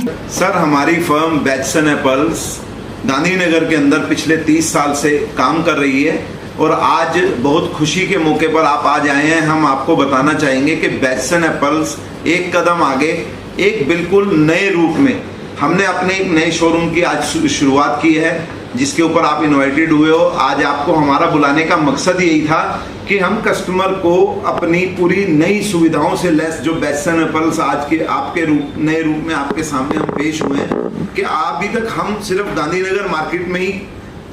Sir, हमारी firm बैचसन apples Gandhinagar के अंदर पिछले 30 साल से काम कर रही है और आज बहुत खुशी के मौके पर आप आज आए हैं। हम आपको बताना चाहेंगे कि बैचसन एपल्स एक कदम आगे, एक बिल्कुल नए रूप में हमने अपने एक नए शोरूम की आज शुरुआत की है, जिसके ऊपर आप इनवाइटेड हुए हो। आज आपको हमारा बुलाने का मकसद यही था कि हम कस्टमर को अपनी पूरी नई सुविधाओं से लेस जो बैचसन एपल्स आज के आपके नए रूप में आपके सामने हम पेश हुए हैं कि अभी तक हम सिर्फ गांधीनगर मार्केट में ही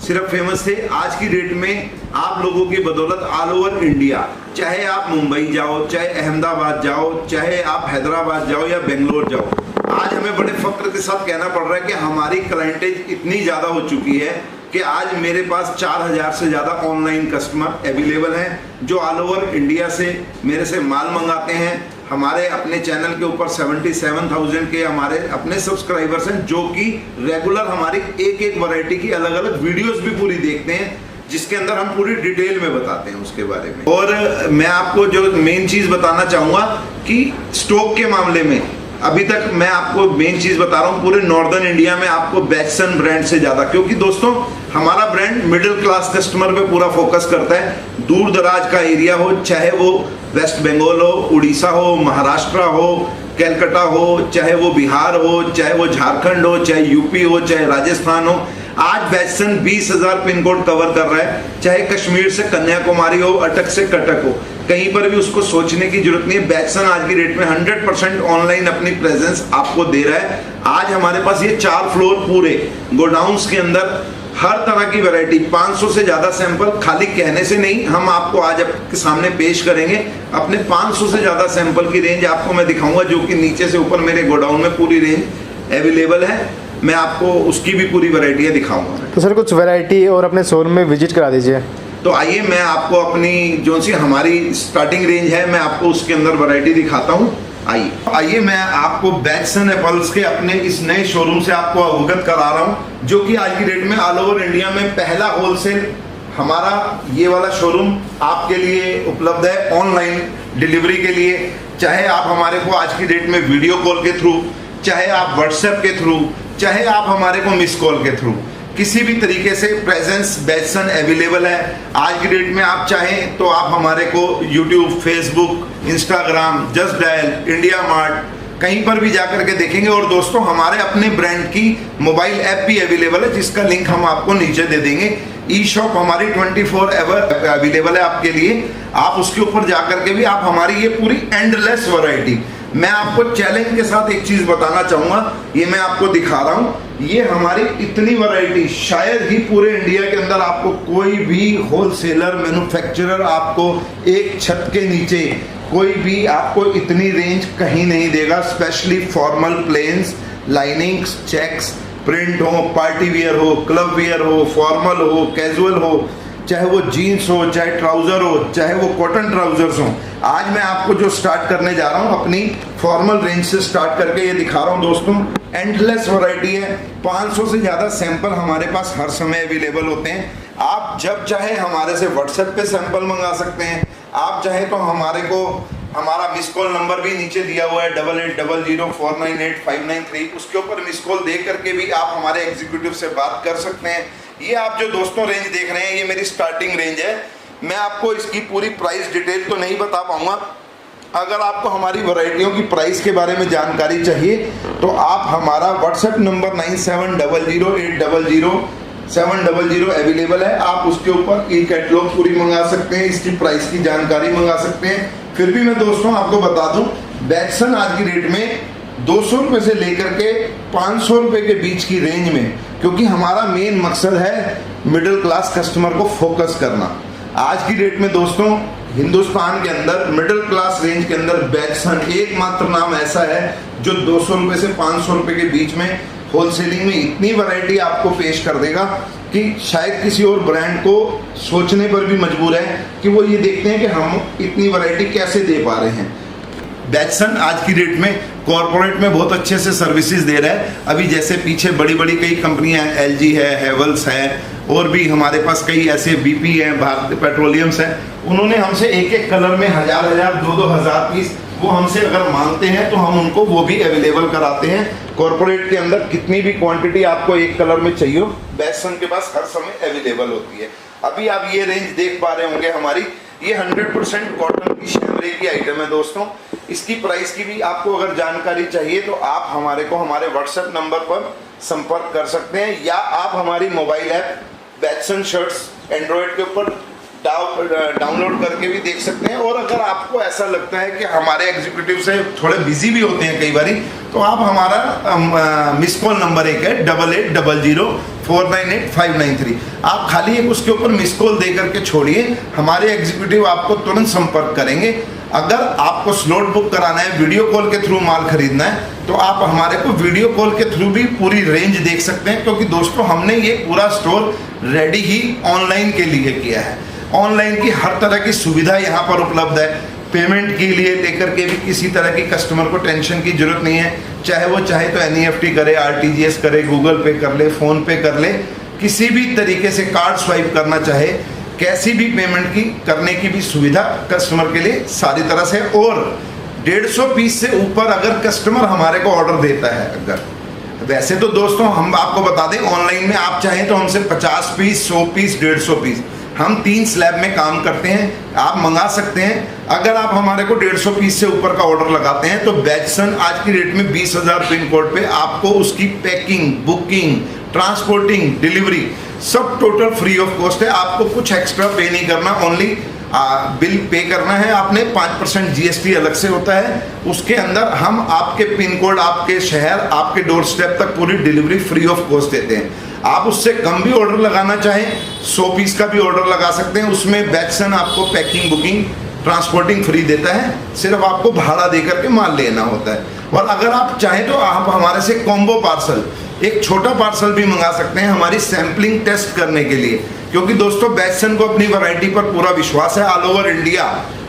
सिर्फ फेमस थे। आज की डेट में आप लोगों की बदौलत ऑल ओवर इंडिया, चाहे आप मुंबई जाओ, चाहे अहमदाबाद जाओ, चाहे आप हैदराबाद जाओ या बेंगलोर जाओ, आज हमें बड़े फक्र के साथ कहना पड़ रहा है कि हमारी क्लाइंटेज इतनी ज़्यादा हो चुकी है कि आज मेरे पास 4000 से ज़्यादा ऑनलाइन कस्टमर अवेलेबल हैं जो ऑल ओवर इंडिया से मेरे से माल मंगाते हैं। हमारे अपने चैनल के ऊपर 77,000 के हमारे अपने सब्सक्राइबर्स हैं जो कि रेगुलर हमारी एक एक वैरायटी की अलग अलग वीडियोस भी पूरी देखते हैं, जिसके अंदर हम पूरी डिटेल में बताते हैं उसके बारे में। और मैं आपको जो मेन चीज़ बताना चाहूँगा कि स्टॉक के मामले में अभी तक मैं आपको मेन चीज बता रहा हूँ, पूरे नॉर्दर्न इंडिया में आपको बैचसन ब्रांड से ज्यादा, क्योंकि दोस्तों हमारा ब्रांड मिडिल क्लास कस्टमर पे पूरा फोकस करता है। दूर दराज का एरिया हो, चाहे वो वेस्ट बंगाल हो, उड़ीसा हो, महाराष्ट्र हो, कलकत्ता हो, चाहे वो बिहार हो, चाहे वो झारखंड हो, चाहे यूपी हो, चाहे राजस्थान हो, आज बैचसन 20,000 पिन कोड कवर कर रहा है। चाहे कश्मीर से कन्याकुमारी हो, अटक से कटक हो, कहीं पर भी उसको सोचने की जरूरत नहीं है। बैचसन आज की डेट में 100% ऑनलाइन अपनी प्रेजेंस आपको दे रहा है। आज हमारे पास ये 4 फ्लोर पूरे गोडाउन्स के अंदर हर तरह की वैरायटी, 500 से ज्यादा सैंपल खाली कहने से नहीं, हम आपको आज आपके सामने पेश करेंगे। अपने 500 से ज्यादा सैंपल की रेंज आपको मैं दिखाऊंगा, जो कि नीचे से ऊपर मेरे गोडाउन में पूरी रेंज अवेलेबल है। मैं आपको उसकी भी पूरी वैरायटियाँ दिखाऊंगा। तो सर कुछ वैरायटी और अपने शोरूम में विजिट करा दीजिए। तो आइए मैं आपको अपनी जो सी हमारी स्टार्टिंग रेंज है मैं आपको उसके अंदर वैरायटी दिखाता हूँ। आइए मैं आपको बैचसन एपल्स के अपने इस नए शोरूम से आपको अवगत करा रहा हूँ, जो कि आज की डेट में ऑल ओवर इंडिया में पहला होलसेल हमारा ये वाला शोरूम आपके लिए उपलब्ध है ऑनलाइन डिलीवरी के लिए। चाहे आप हमारे को आज की डेट में वीडियो कॉल के थ्रू, चाहे आप व्हाट्सएप के थ्रू, चाहे आप हमारे को मिस कॉल के थ्रू, किसी भी तरीके से प्रेजेंस बैचसन अवेलेबल है। आज की डेट में आप चाहें तो आप हमारे को YouTube, Facebook, Instagram, just dial, India mart कहीं पर भी जाकर के देखेंगे। और दोस्तों हमारे अपने ब्रांड की मोबाइल ऐप भी अवेलेबल है, जिसका लिंक हम आपको नीचे दे देंगे। ई शॉप हमारी 24 आवर अवेलेबल है आपके लिए। आप उसके ऊपर जाकर के भी आप हमारी ये पूरी एंडलेस वैरायटी, मैं आपको चैलेंज के साथ एक चीज बताना चाहूंगा, ये मैं आपको दिखा रहा हूं। ये हमारी इतनी वैरायटी शायद ही पूरे इंडिया के अंदर आपको कोई भी होलसेलर मैन्युफैक्चरर आपको एक छत के नीचे कोई भी आपको इतनी रेंज कहीं नहीं देगा। Specially formal plains, linings, checks, print हो, पार्टी वियर हो, क्लब वियर हो, फॉर्मल हो, कैजुअल हो, चाहे वो जीन्स हो, चाहे ट्राउजर हो, चाहे वो कॉटन ट्राउजर्स हो। आज मैं आपको जो स्टार्ट करने जा रहा हूँ अपनी फॉर्मल रेंज से स्टार्ट करके ये दिखा रहा हूँ दोस्तों। एंडलेस वैरायटी है, 500 से ज़्यादा सैंपल हमारे पास हर समय अवेलेबल होते हैं। आप जब चाहे हमारे से व्हाट्सएप पे सैंपल मंगा सकते हैं। आप चाहे तो हमारे को हमारा मिस कॉल नंबर भी नीचे दिया हुआ है 8800498593, उसके ऊपर मिस कॉल दे करके भी आप हमारे एग्जीक्यूटिव से बात कर सकते हैं। ये आप जो दोस्तों रेंज देख रहे हैं ये मेरी स्टार्टिंग रेंज है। मैं आपको इसकी पूरी प्राइस डिटेल तो नहीं बता पाऊंगा। अगर आपको हमारी वैरायटियों की प्राइस के बारे में जानकारी चाहिए तो आप हमारा व्हाट्सएप नंबर 9700800700 अवेलेबल है। आप उसके ऊपर ई कैटलॉग पूरी मंगा सकते हैं, इसकी प्राइस की जानकारी मंगा सकते हैं। फिर भी मैं दोस्तों आपको बता दूं, बैचसन आज की डेट में 200 रुपये से लेकर के 500 रुपये के बीच की रेंज में, क्योंकि हमारा मेन मकसद है मिडिल क्लास कस्टमर को फोकस करना। आज की डेट में दोस्तों हिंदुस्तान के अंदर मिडिल क्लास रेंज के अंदर बैचसन एकमात्र नाम ऐसा है जो 200 रुपये से 500 रुपये के बीच में होलसेलिंग में इतनी वैरायटी आपको पेश कर देगा कि शायद किसी और ब्रांड को सोचने पर भी मजबूर है कि वो ये देखते हैं कि हम इतनी वैरायटी कैसे दे पा रहे हैं। बैचसन आज की डेट में कॉर्पोरेट में बहुत अच्छे से सर्विसेज दे रहा है। अभी जैसे पीछे बड़ी बड़ी कई कंपनियां हैं, LG है, हेवल्स है, और भी हमारे पास कई ऐसे BP हैं, भारतीय पेट्रोलियम्स हैं। उन्होंने हमसे एक एक कलर में 1000 2000 पीस वो हमसे अगर मांगते हैं तो हम उनको वो भी अवेलेबल कराते हैं। कॉर्पोरेट के अंदर कितनी भी क्वांटिटी आपको एक कलर में चाहिए बेटसन के पास हर समय अवेलेबल होती है। अभी आप ये रेंज देख पा रहे होंगे हमारी, ये 100% कॉटन की शैमरे की आइटम है दोस्तों। इसकी प्राइस की भी आपको अगर जानकारी चाहिए तो आप हमारे को हमारे व्हाट्सएप नंबर पर संपर्क कर सकते हैं, या आप हमारी mobile app Bateson shirts Android के ऊपर डाउनलोड करके भी देख सकते हैं। और अगर आपको ऐसा लगता है कि हमारे एग्जीक्यूटिव से थोड़े बिजी भी होते हैं कई बारी, तो आप हमारा मिस कॉल नंबर एक है 8800498593, आप खाली एक उसके ऊपर मिस कॉल दे करके छोड़िए, हमारे एग्जीक्यूटिव आपको तुरंत संपर्क करेंगे। अगर आपको स्लॉट बुक कराना है, वीडियो कॉल के थ्रू माल खरीदना है, तो आप हमारे को वीडियो कॉल के थ्रू भी पूरी रेंज देख सकते हैं, क्योंकि दोस्तों हमने ये पूरा स्टोर रेडी ही ऑनलाइन के लिए किया है। ऑनलाइन की हर तरह की सुविधा यहाँ पर उपलब्ध है। पेमेंट के लिए लेकर के भी किसी तरह की कस्टमर को टेंशन की जरूरत नहीं है, चाहे वो चाहे तो NEFT करे, RTGS करे, गूगल पे कर ले, फोन पे कर ले, किसी भी तरीके से कार्ड स्वाइप करना चाहे, कैसी भी पेमेंट की करने की भी सुविधा कस्टमर के लिए सारी तरह से। और 150 पीस से ऊपर अगर कस्टमर हमारे को ऑर्डर देता है, अगर वैसे तो दोस्तों हम आपको बता दें ऑनलाइन में आप चाहें तो हमसे 50 पीस, 100 पीस, 150 पीस, हम 3 स्लैब में काम करते हैं, आप मंगा सकते हैं। अगर आप हमारे को 150 पीस से ऊपर का ऑर्डर लगाते हैं तो बेटसन आज की रेट में 20,000 पिन कोड पे आपको उसकी पैकिंग, बुकिंग, ट्रांसपोर्टिंग, डिलीवरी सब टोटल फ्री ऑफ कॉस्ट है। आपको कुछ एक्स्ट्रा पे नहीं करना, ओनली बिल पे करना है आपने। 5% GST अलग से होता है, उसके अंदर हम आपके पिन कोड, आपके शहर, आपके डोर स्टेप तक पूरी डिलीवरी फ्री ऑफ कॉस्ट देते हैं। आप उससे कम भी ऑर्डर लगाना चाहें, 100 पीस का भी ऑर्डर लगा सकते हैं, उसमें बेटसन आपको पैकिंग, बुकिंग, ट्रांसपोर्टिंग फ्री देता है, सिर्फ आपको भाड़ा दे करके माल लेना होता है। और अगर आप चाहें तो आप हमारे से कॉम्बो पार्सल, एक छोटा पार्सल भी मंगा सकते हैं हमारी सैम्पलिंग टेस्ट करने के लिए, क्योंकि दोस्तों बेटसन को अपनी वैरायटी पर पूरा विश्वास है। ऑल ओवर इंडिया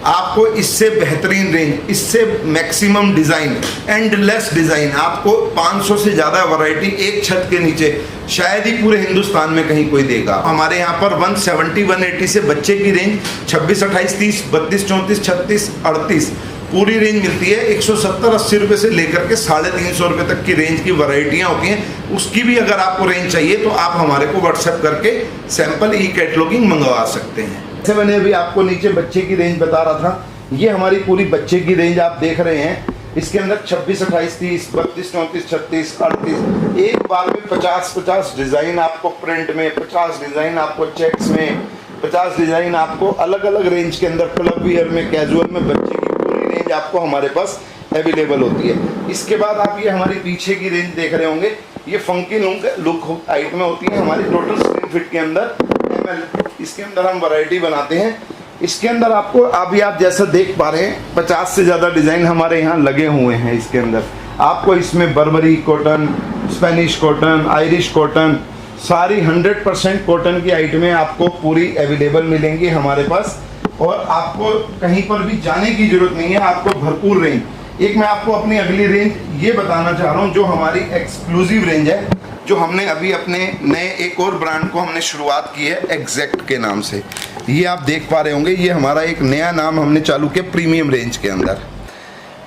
आपको इससे बेहतरीन रेंज, इससे मैक्सिमम डिजाइन, एंडलेस डिजाइन, आपको 500 से ज्यादा वैरायटी एक छत के नीचे शायद ही पूरे हिंदुस्तान में कहीं कोई देगा। हमारे यहाँ पर 170, 180 से बच्चे की रेंज 26, 28, 30, 32, 34, 36, 38 पूरी रेंज मिलती है। 170-80 रुपए से लेकर के 350 रुपए तक की रेंज की वैरायटियां होती हैं। उसकी भी अगर आपको रेंज चाहिए तो आप हमारे को व्हाट्सएप करके सैंपल कैटलॉगिंग मंगवा सकते हैं। जैसे मैंने अभी आपको नीचे बच्चे की रेंज बता रहा था, ये हमारी पूरी बच्चे की रेंज आप देख रहे हैं। इसके अंदर 26, 28, 30, 32, 34, 36, 38 एक बार में 50 डिजाइन आपको प्रिंट में, 50 डिजाइन आपको चेक्स में, 50 डिजाइन आपको अलग अलग रेंज के अंदर क्लब वियर में, कैजुअल में, बच्चे की पूरी रेंज आपको हमारे पास अवेलेबल होती है। इसके बाद आप ये हमारी पीछे की रेंज देख रहे होंगे, ये फंकी लुक आइटमें होती है हमारी टोटल स्क्रीन फिट के अंदर ML, इसके अंदर हम वैरायटी बनाते हैं। इसके अंदर आपको अभी आप जैसा देख पा रहे हैं 50 से ज़्यादा डिज़ाइन हमारे यहाँ लगे हुए हैं। इसके अंदर आपको इसमें Barbari cotton, Spanish cotton, Irish cotton, सारी 100% कॉटन की आइटमें आपको पूरी अवेलेबल मिलेंगी हमारे पास, और आपको कहीं पर भी जाने की जरूरत नहीं है, आपको भरपूर रेंज। एक मैं आपको अपनी अगली रेंज ये बताना चाह रहा हूँ जो हमारी एक्सक्लूसिव रेंज है, जो हमने अभी अपने नए एक और ब्रांड को हमने शुरुआत की है एग्जैक्ट के नाम से। ये आप देख पा रहे होंगे, ये हमारा एक नया नाम हमने चालू किया प्रीमियम रेंज के अंदर।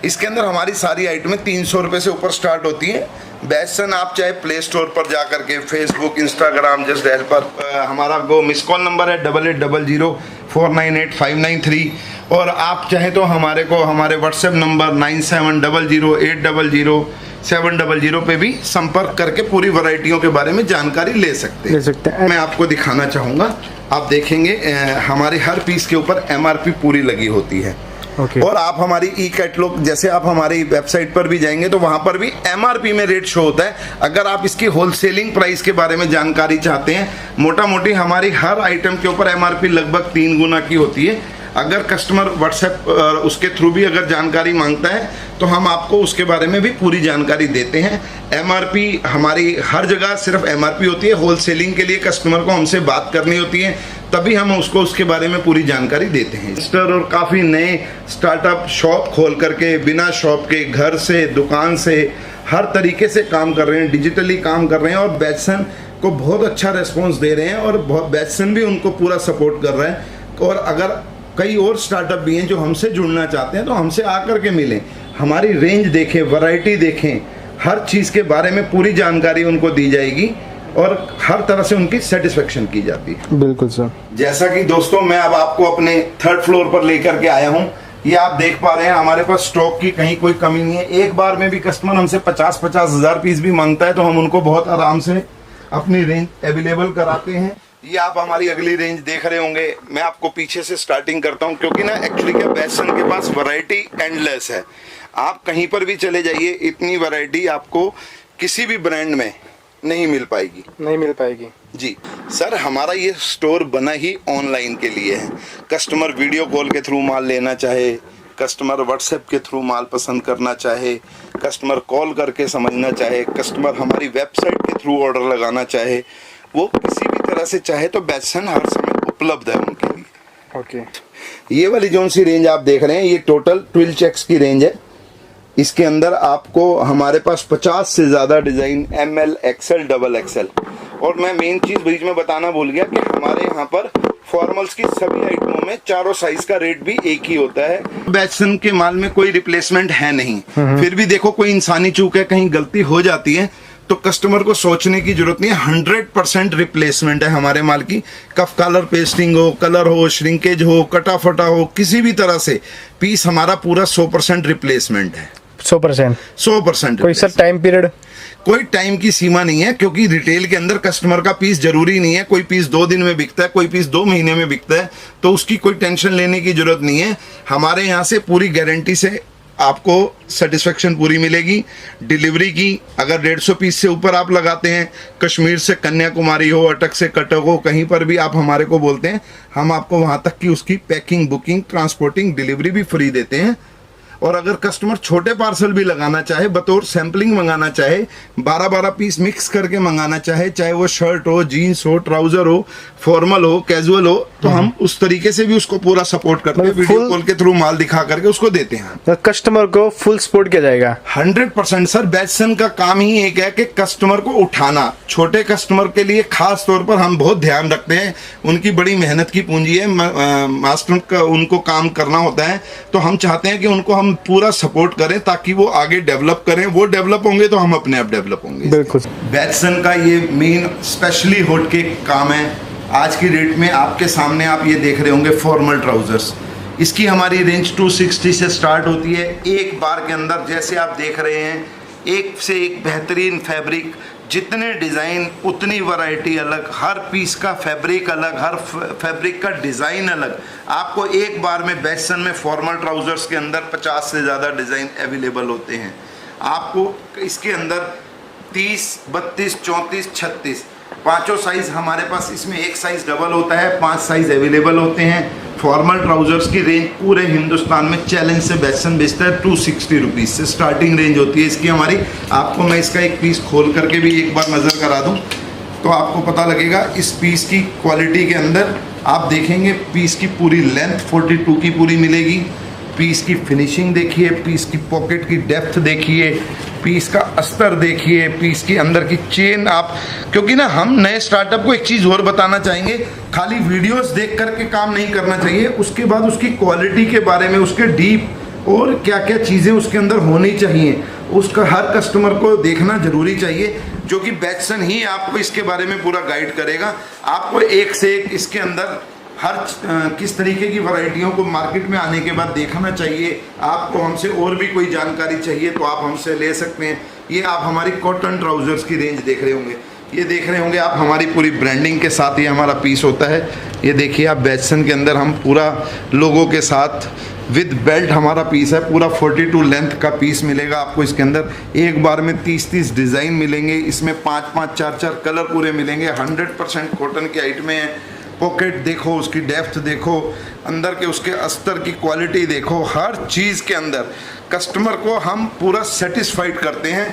इसके अंदर हमारी सारी आइटमें 300 रुपये से ऊपर स्टार्ट होती है। बेटसन आप चाहे प्ले स्टोर पर जा करके, फेसबुक, इंस्टाग्राम, जस्ट डायल पर हमारा वो मिस कॉल नंबर है 8800498593, और आप चाहे तो हमारे को हमारे व्हाट्सएप नंबर 9700800700 पे भी संपर्क करके पूरी वैरायटियों के बारे में जानकारी ले सकते हैं। मैं आपको दिखाना चाहूँगा, आप देखेंगे हमारे हर पीस के ऊपर MRP पूरी लगी होती है। और आप हमारी कैटलॉग, जैसे आप हमारी वेबसाइट पर भी जाएंगे तो वहां पर भी MRP में रेट शो होता है। अगर आप इसकी होलसेलिंग प्राइस के बारे में जानकारी चाहते हैं, मोटा मोटी हमारी हर आइटम के ऊपर MRP लगभग 3 गुना की होती है। अगर कस्टमर व्हाट्सएप उसके थ्रू भी अगर जानकारी मांगता है तो हम आपको उसके बारे में भी पूरी जानकारी देते हैं। MRP हमारी हर जगह सिर्फ MRP होती है। होलसेलिंग के लिए कस्टमर को हमसे बात करनी होती है, तभी हम उसको उसके बारे में पूरी जानकारी देते हैं। स्टर और काफ़ी नए स्टार्टअप शॉप खोल करके बिना शॉप के, घर से, दुकान से, हर तरीके से काम कर रहे हैं, डिजिटली काम कर रहे हैं, और बेटसन को बहुत अच्छा रिस्पॉन्स दे रहे हैं, और बेटसन भी उनको पूरा सपोर्ट कर रहा है। और अगर कई और स्टार्टअप भी हैं जो हमसे जुड़ना चाहते हैं, तो हमसे आकर के मिलें, हमारी रेंज देखें, वैरायटी देखें, हर चीज़ के बारे में पूरी जानकारी उनको दी जाएगी और हर तरह से उनकी सेटिस्फेक्शन की जाती है। बिल्कुल सर। जैसा कि दोस्तों मैं अब आपको अपने 3rd फ्लोर पर लेकर के आया हूँ, ये आप देख पा रहे हैं हमारे पास स्टॉक की कहीं कोई कमी नहीं है। एक बार में भी कस्टमर हमसे 50-50 हज़ार पीस भी मांगता है तो हम उनको बहुत आराम से अपनी रेंज अवेलेबल कराते हैं। ये आप हमारी अगली रेंज देख रहे होंगे। मैं आपको पीछे से स्टार्टिंग करता हूँ, क्योंकि ना एक्चुअली क्या बैटसन के पास वैरायटी एंडलेस है। आप कहीं पर भी चले जाइए, इतनी वैरायटी आपको किसी भी ब्रांड में नहीं मिल पाएगी जी। सर हमारा ये स्टोर बना ही ऑनलाइन के लिए है। कस्टमर वीडियो कॉल के थ्रू माल लेना चाहे, कस्टमर व्हाट्सएप के थ्रू माल पसंद करना चाहे, कस्टमर कॉल करके समझना चाहे, कस्टमर हमारी वेबसाइट के थ्रू ऑर्डर लगाना चाहे, वो किसी भी तरह से चाहे तो बैटसन हर समय उपलब्ध है उनके लिए। ओके। ये वाली जो सी रेंज आप देख रहे हैं, ये टोटल 12 चेक्स की रेंज है। इसके अंदर आपको हमारे पास 50 से ज़्यादा डिज़ाइन ML, XL, XXL, और मैं मेन चीज़ बीच में बताना भूल गया कि हमारे यहाँ पर फॉर्मल्स की सभी आइटमों में चारों साइज का रेट भी एक ही होता है। बैटसन के माल में कोई रिप्लेसमेंट है नहीं। फिर भी देखो कोई इंसानी चूक है, कहीं गलती हो जाती है तो कस्टमर को सोचने की जरूरत नहीं है। 100% रिप्लेसमेंट है हमारे माल की। कफ कलर पेस्टिंग हो, कलर हो, श्रिंकेज हो, कटा फटा हो, किसी भी तरह से पीस हमारा पूरा 100% रिप्लेसमेंट है। 100%। कोई सर replacement। Time period? कोई टाइम की सीमा नहीं है, क्योंकि रिटेल के अंदर कस्टमर का पीस जरूरी नहीं है। कोई पीस 2 दिन में बिकता है, कोई पीस 2 महीने में बिकता है, तो उसकी कोई टेंशन लेने की जरूरत नहीं है। हमारे यहाँ से पूरी गारंटी से आपको सेटिस्फेक्शन पूरी मिलेगी। डिलीवरी की अगर 150 पीस से ऊपर आप लगाते हैं, कश्मीर से कन्याकुमारी हो, अटक से कटक हो, कहीं पर भी आप हमारे को बोलते हैं, हम आपको वहां तक की उसकी पैकिंग, बुकिंग, ट्रांसपोर्टिंग, डिलीवरी भी फ्री देते हैं। और अगर कस्टमर छोटे पार्सल भी लगाना चाहे, बतौर सैम्पलिंग मंगाना चाहे, 12-12 पीस मिक्स करके मंगाना चाहे वो शर्ट हो, जीन्स हो, ट्राउजर हो, फॉर्मल हो, कैजुअल हो, तो हम उस तरीके से भी उसको पूरा सपोर्ट करते हैं। वीडियो कॉल के थ्रू माल दिखा करके उसको देते हैं। कस्टमर को फुल सपोर्ट किया जाएगा 100%। सर बैटसन का काम ही एक है कि कस्टमर को उठाना। छोटे कस्टमर के लिए खास तौर पर हम बहुत ध्यान रखते हैं। उनकी बड़ी मेहनत की पूंजी है, मास्टर का उनको काम करना होता है, तो हम चाहते हैं कि उनको हम पूरा सपोर्ट करें ताकि वो आगे डेवलप करें। वो डेवलप होंगे तो हम अपने आप डेवलप होंगे। बिल्कुल। बैटसन का ये मेन स्पेशली होट के काम है। आज की डेट में आपके सामने आप ये देख रहे होंगे फॉर्मल ट्राउजर्स। इसकी हमारी रेंज 260 से स्टार्ट होती है। एक बार के अंदर जैसे आप देख रहे हैं, एक से एक बेहतरीन फैब्रिक, जितने डिज़ाइन उतनी वैरायटी अलग, हर पीस का फैब्रिक अलग, हर फैब्रिक का डिज़ाइन अलग। आपको एक बार में बैटसन में फॉर्मल ट्राउजर्स के अंदर 50 से ज़्यादा डिज़ाइन अवेलेबल होते हैं। आपको इसके अंदर 30, 32, 34, 36 पांचों साइज हमारे पास। इसमें एक साइज डबल होता है, 5 साइज अवेलेबल होते हैं। फॉर्मल ट्राउजर्स की रेंज पूरे हिंदुस्तान में चैलेंज से बैटसन बेचता है। 260 रुपीज़ से स्टार्टिंग रेंज होती है इसकी हमारी। आपको मैं इसका एक पीस खोल करके भी एक बार नज़र करा दूं तो आपको पता लगेगा इस पीस की क्वालिटी के अंदर। आप देखेंगे पीस की पूरी लेंथ 42 की पूरी मिलेगी। पीस की फिनिशिंग देखिए, पीस की पॉकेट की डेप्थ देखिए, पीस का अस्तर देखिए, पीस की अंदर की चेन। आप क्योंकि ना हम नए स्टार्टअप को एक चीज़ और बताना चाहेंगे, खाली वीडियोस देख करके काम नहीं करना चाहिए। उसके बाद उसकी क्वालिटी के बारे में, उसके डीप और क्या क्या चीज़ें उसके अंदर होनी चाहिए, उसका हर कस्टमर को देखना जरूरी चाहिए, जो कि बैटसन ही आपको इसके बारे में पूरा गाइड करेगा। आपको एक से एक इसके अंदर हर किस तरीके की वैरायटियों को मार्केट में आने के बाद देखना चाहिए। आपको हमसे और भी कोई जानकारी चाहिए तो आप हमसे ले सकते हैं। ये आप हमारी कॉटन ट्राउजर्स की रेंज देख रहे होंगे, ये देख रहे होंगे आप हमारी पूरी ब्रांडिंग के साथ ये हमारा पीस होता है। ये देखिए आप बैटसन के अंदर हम पूरा लोगों के साथ विद बेल्ट हमारा पीस है। पूरा 42 लेंथ का पीस मिलेगा आपको इसके अंदर। एक बार में 30-30 डिज़ाइन मिलेंगे, इसमें 5-5, 4-4 कलर पूरे मिलेंगे। 100% कॉटन की आइटमें हैं। पॉकेट देखो, उसकी डेप्थ देखो, अंदर के उसके अस्तर की क्वालिटी देखो, हर चीज़ के अंदर कस्टमर को हम पूरा सेटिस्फाइड करते हैं।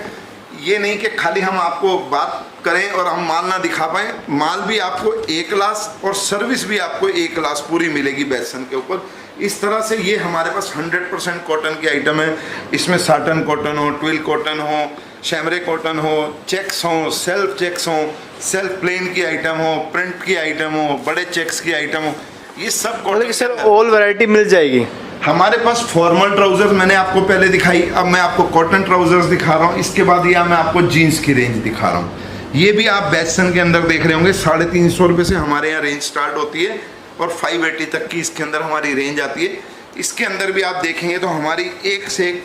ये नहीं कि खाली हम आपको बात करें और हम माल ना दिखा पाएँ। माल भी आपको ए क्लास और सर्विस भी आपको ए क्लास पूरी मिलेगी बैटसन के ऊपर। इस तरह से ये हमारे पास 100% कॉटन की आइटम है। इसमें साटन कॉटन हो, ट्विल कॉटन हो, शैमरे कॉटन हो, चेक्स हो, सेल्फ चेक्स हो, सेल्फ प्लेन की आइटम हो, प्रिंट की आइटम हो, बड़े चेक्स की आइटम हो, ये सब मतलब कॉटन कि सर ऑल वैरायटी मिल जाएगी हमारे पास। फॉर्मल ट्राउजर्स मैंने आपको पहले दिखाई, अब मैं आपको कॉटन ट्राउजर्स दिखा रहा हूँ। इसके बाद ये मैं आपको जीन्स की रेंज दिखा रहा हूँ। ये भी आप बैटसन के अंदर देख रहे होंगे, 350 रुपये से हमारे यहाँ रेंज स्टार्ट होती है और 580 तक की इसके अंदर हमारी रेंज आती है। इसके अंदर भी आप देखेंगे तो हमारी एक से एक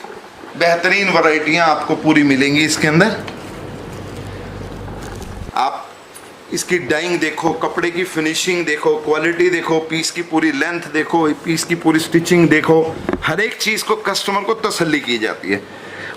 बेहतरीन वैरायटियाँ आपको पूरी मिलेंगी इसके अंदर। आप इसकी डाइंग देखो, कपड़े की फिनिशिंग देखो, क्वालिटी देखो, पीस की पूरी लेंथ देखो, पीस की पूरी स्टिचिंग देखो, हर एक चीज़ को कस्टमर को तसल्ली की जाती है।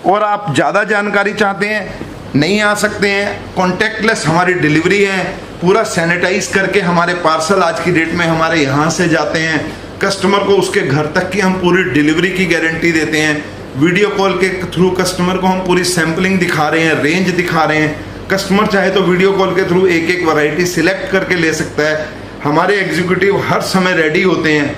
और आप ज़्यादा जानकारी चाहते हैं, नहीं आ सकते हैं, कॉन्टैक्टलेस हमारी डिलीवरी है। पूरा सैनिटाइज करके हमारे पार्सल आज की डेट में हमारे यहाँ से जाते हैं, कस्टमर को उसके घर तक की हम पूरी डिलीवरी की गारंटी देते हैं। वीडियो कॉल के थ्रू कस्टमर को हम पूरी सैम्पलिंग दिखा रहे हैं, रेंज दिखा रहे हैं। कस्टमर चाहे तो वीडियो कॉल के थ्रू एक एक वैरायटी सिलेक्ट करके ले सकता है। हमारे एग्जीक्यूटिव हर समय रेडी होते हैं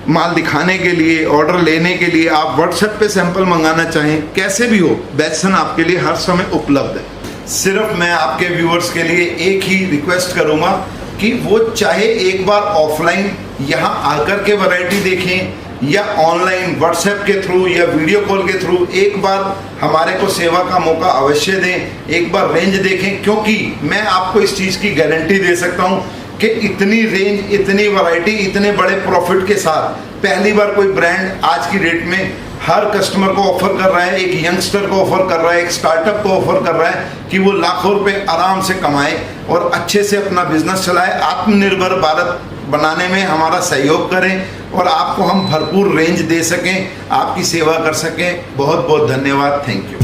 माल दिखाने के लिए, ऑर्डर लेने के लिए। आप व्हाट्सएप पे सैंपल मंगाना चाहें, कैसे भी हो, बैटसन आपके लिए हर समय उपलब्ध है। सिर्फ मैं आपके व्यूअर्स के लिए एक ही रिक्वेस्ट करूंगा कि वो चाहे एक बार ऑफलाइन यहाँ आकर के वैरायटी देखें या ऑनलाइन व्हाट्सएप के थ्रू या वीडियो कॉल के थ्रू एक बार हमारे को सेवा का मौका अवश्य दें, एक बार रेंज देखें। क्योंकि मैं आपको इस चीज़ की गारंटी दे सकता हूं कि इतनी रेंज, इतनी वैरायटी, इतने बड़े प्रॉफिट के साथ पहली बार कोई ब्रांड आज की डेट में हर कस्टमर को ऑफर कर रहा है, एक यंगस्टर को ऑफर कर रहा है, एक स्टार्टअप को ऑफर कर रहा है कि वो लाखों रुपए आराम से कमाए और अच्छे से अपना बिजनेस चलाए। आत्मनिर्भर भारत बनाने में हमारा सहयोग करें और आपको हम भरपूर रेंज दे सकें, आपकी सेवा कर सकें। बहुत बहुत धन्यवाद, थैंक यू।